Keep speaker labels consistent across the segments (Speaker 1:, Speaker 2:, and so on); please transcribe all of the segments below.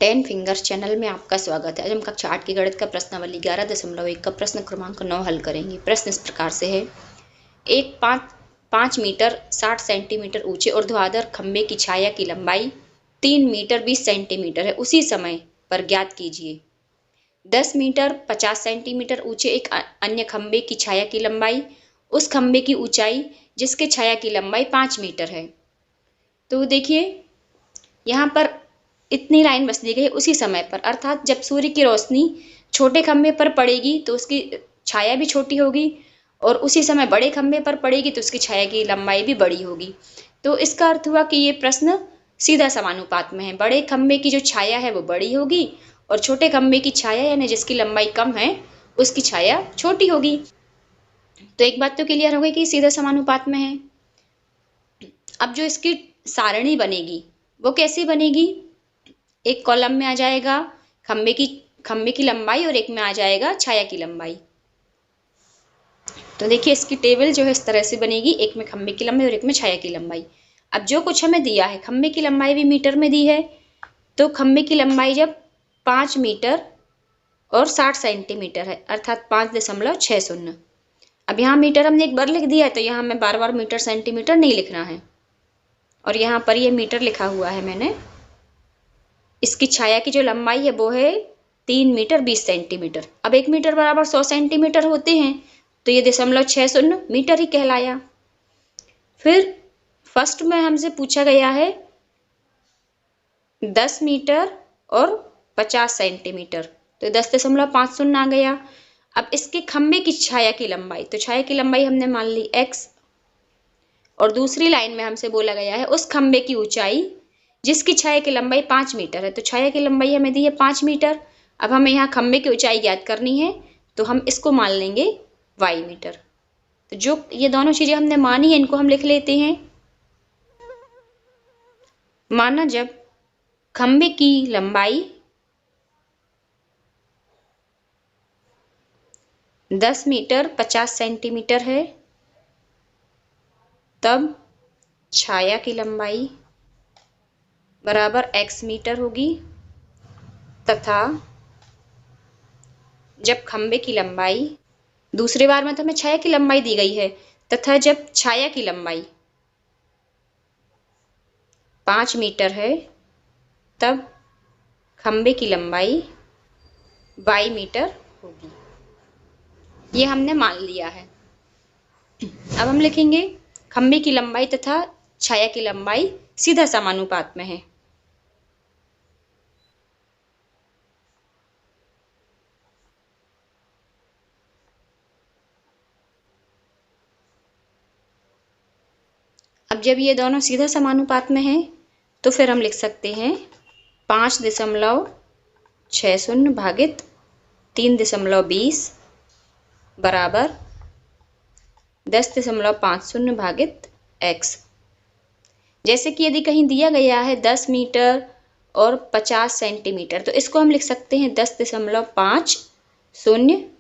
Speaker 1: 10 fingers channel में आपका स्वागत है। आज हम कक्षा 8 की गणित का प्रश्नावली 11.1 का प्रश्न क्रमांक 9 हल करेंगे। प्रश्न इस प्रकार से है। एक 5 मीटर 60 सेंटीमीटर ऊंचे ऊर्ध्वाधर खंभे की छाया की लंबाई 3 मीटर 20 सेंटीमीटर है। उसी समय पर ज्ञात कीजिए 10 मीटर 50 सेंटीमीटर ऊंचे एक अन्य खंभे की छाया की लंबाई, उस खंभे की ऊंचाई जिसके छाया की लंबाई 5 मीटर है। तो देखिए यहाँ पर इतनी लाइन बस दी गई उसी समय पर, अर्थात जब सूर्य की रोशनी छोटे खंभे पर पड़ेगी तो उसकी छाया भी छोटी होगी और उसी समय बड़े खंभे पर पड़ेगी तो उसकी छाया की लंबाई भी बड़ी होगी। तो इसका अर्थ हुआ कि ये प्रश्न सीधा समानुपात में है। बड़े खंभे की जो छाया है वो बड़ी होगी और छोटे खंभे की छाया यानी जिसकी लंबाई कम है उसकी छाया छोटी होगी। तो एक बात तो क्लियर हो गई कि सीधा समानुपात में है। अब जो इसकी सारणी बनेगी वो कैसी बनेगी? एक कॉलम में आ जाएगा खंभे की लंबाई और एक में आ जाएगा छाया की लंबाई। तो देखिए इसकी टेबल जो है इस तरह से बनेगी, एक में खंभे की लंबाई और एक में छाया की लंबाई। अब जो कुछ हमें दिया है, खंभे की लंबाई भी मीटर में दी है, तो खंभे की लंबाई जब 5 मीटर और 60 सेंटीमीटर है अर्थात 5.60। अब यहाँ मीटर हमने एक बार लिख दिया है तो यहाँ हमें बार बार मीटर सेंटीमीटर नहीं लिखना है और यहाँ पर ये मीटर लिखा हुआ है मैंने। इसकी छाया की जो लंबाई है वो है 3 मीटर 20 सेंटीमीटर। अब 1 मीटर बराबर 100 सेंटीमीटर होते हैं तो ये 0.60 मीटर ही कहलाया। फिर फर्स्ट में हमसे पूछा गया है 10 मीटर और 50 सेंटीमीटर, तो 10.50 आ गया। अब इसके खंभे की छाया की लंबाई, तो छाया की लंबाई हमने मान ली x और दूसरी लाइन में हमसे बोला गया है उस खंभे की ऊंचाई जिसकी छाया की लंबाई 5 मीटर है। तो छाया की लंबाई हमें दी है 5 मीटर। अब हमें यहाँ खंभे की ऊंचाई ज्ञात करनी है तो हम इसको मान लेंगे y मीटर। तो जो ये दोनों चीजें हमने मानी है इनको हम लिख लेते हैं। माना जब खंभे की लंबाई 10 मीटर 50 सेंटीमीटर है तब छाया की लंबाई बराबर x मीटर होगी तथा जब खंभे की लंबाई, दूसरी बार में तो हमें छाया की लंबाई दी गई है, तथा जब छाया की लंबाई 5 मीटर है तब खंभे की लंबाई y मीटर होगी। ये हमने मान लिया है। अब हम लिखेंगे खंभे की लंबाई तथा छाया की लंबाई सीधा समानुपात में है। अब जब ये दोनों सीधा समानुपात में हैं तो फिर हम लिख सकते हैं 5.60 भागित 3.20 बराबर 10.50 भागित x। जैसे कि यदि कहीं दिया गया है 10 मीटर और 50 सेंटीमीटर तो इसको हम लिख सकते हैं 10.50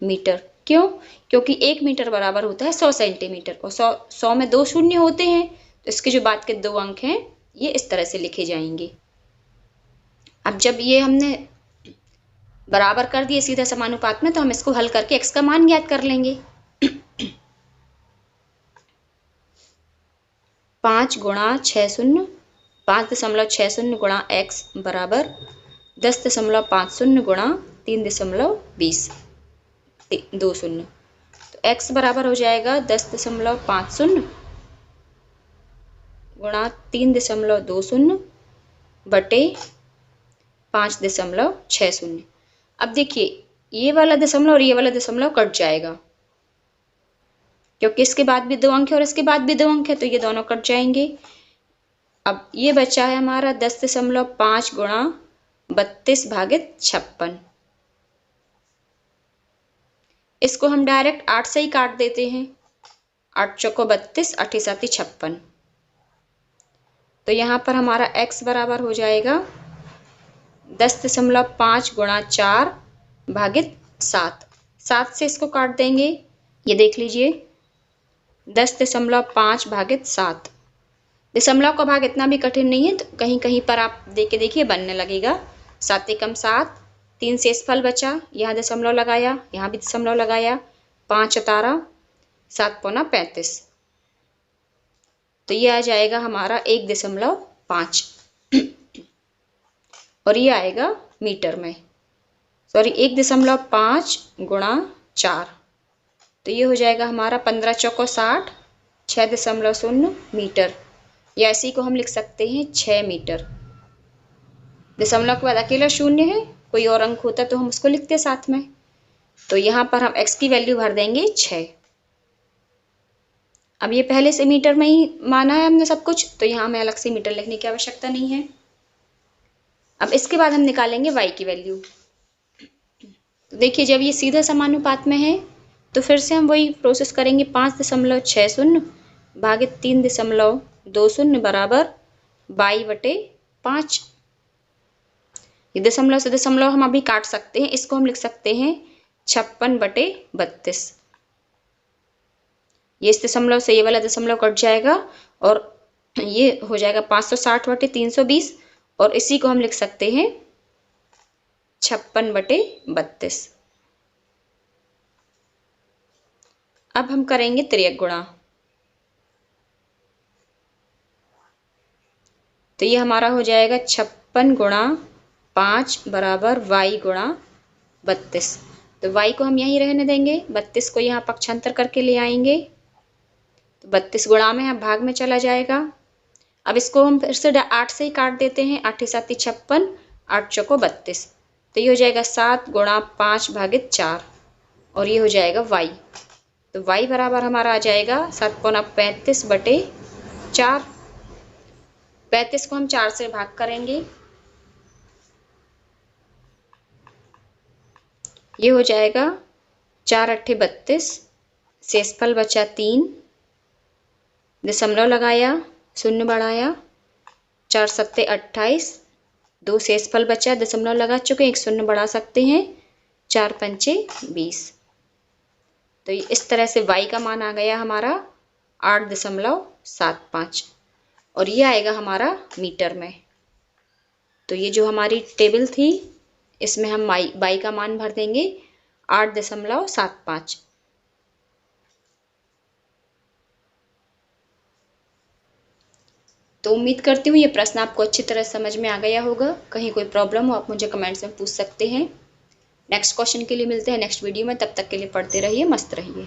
Speaker 1: मीटर। क्यों? क्योंकि 1 मीटर बराबर होता है 100 सेंटीमीटर और 100 में 2 शून्य होते हैं तो इसके जो बाद के 2 अंक हैं ये इस तरह से लिखे जाएंगे। अब जब ये हमने बराबर कर दिए सीधा समानुपात में तो हम इसको हल करके x का मान ज्ञात कर लेंगे। 5 गुणा 60 5.60 गुणा x बराबर 10.50 गुणा 3.20 20। तो x बराबर हो जाएगा 10.50 गुणा 3.20 बटे 5.60। अब देखिए ये वाला दशमलव और ये वाला दशमलव कट जाएगा क्योंकि इसके बाद भी 2 अंक है और इसके बाद भी 2 अंक है तो ये दोनों कट जाएंगे। अब ये बचा है हमारा 10.5 गुणा 32 भागित 56। इसको हम डायरेक्ट 8 से ही काट देते हैं। 8 चौको 32, 8 सात 56। तो यहाँ पर हमारा x बराबर हो जाएगा 10.5 गुणा 4 भागित 7। 7 से इसको काट देंगे, ये देख लीजिए 10.5 भागित 7। दशमलव का भाग इतना भी कठिन नहीं है तो कहीं कहीं पर आप देख के देखिए बनने लगेगा। 7 एकम 7, 3 शेषफल बचा, यहाँ दशमलव लगाया, यहाँ भी दशमलव लगाया, 5 उतारा, 7 पौना 35। तो ये आ जाएगा हमारा 1.5 और ये आएगा मीटर में, सॉरी 1.5 गुणा 4, तो ये हो जाएगा हमारा 15 चौको 60, 6.0 मीटर, या इसी को हम लिख सकते हैं 6 मीटर। दशमलव के बाद अकेला शून्य है, कोई और अंक होता तो हम उसको लिखते साथ में। तो यहाँ पर हम x की वैल्यू भर देंगे 6। अब ये पहले से मीटर में ही माना है हमने सब कुछ, तो यहाँ हमें अलग से मीटर लिखने की आवश्यकता नहीं है। अब इसके बाद हम निकालेंगे y की वैल्यू। तो देखिए जब ये सीधा समानुपात में है तो फिर से हम वही प्रोसेस करेंगे, 5.60 भागित 3.20 बराबर y/5। ये दशमलव से दशमलव हम अभी काट सकते हैं, इसको हम लिख सकते हैं 56/32। ये इस दशमलव से ये वाला दशमलव कट जाएगा और ये हो जाएगा 560/320, और इसी को हम लिख सकते हैं 56/32। अब हम करेंगे तिर्यक गुणा। तो ये हमारा हो जाएगा 56 गुणा 5 बराबर y गुणा 32। तो y को हम यहीं रहने देंगे, 32 को यहाँ पक्षांतर करके ले आएंगे, तो 32 गुणा में हम भाग में चला जाएगा। अब इसको हम फिर से 8 से ही काट देते हैं, 8 7 56, 8 चौको 32, तो ये हो जाएगा 7 गुणा 5 भागित 4, और ये हो जाएगा y। तो y बराबर हमारा आ जाएगा 7 पौना 35/4। 35 को हम 4 से भाग करेंगे, ये हो जाएगा 4 8 32, शेषफल बचा 3, दशमलव लगाया, शून्य बढ़ाया, 4 7 28, 2 शेषफल बचा, दशमलव लगा चुके, एक शून्य बढ़ा सकते हैं, 4 5 20। तो इस तरह से y का मान आ गया हमारा 8.75, और ये आएगा हमारा मीटर में। तो ये जो हमारी टेबल थी इसमें हम y का मान भर देंगे 8.75। तो उम्मीद करती हूँ ये प्रश्न आपको अच्छी तरह समझ में आ गया होगा। कहीं कोई प्रॉब्लम हो आप मुझे कमेंट्स में पूछ सकते हैं। नेक्स्ट क्वेश्चन के लिए मिलते हैं नेक्स्ट वीडियो में, तब तक के लिए पढ़ते रहिए, मस्त रहिए।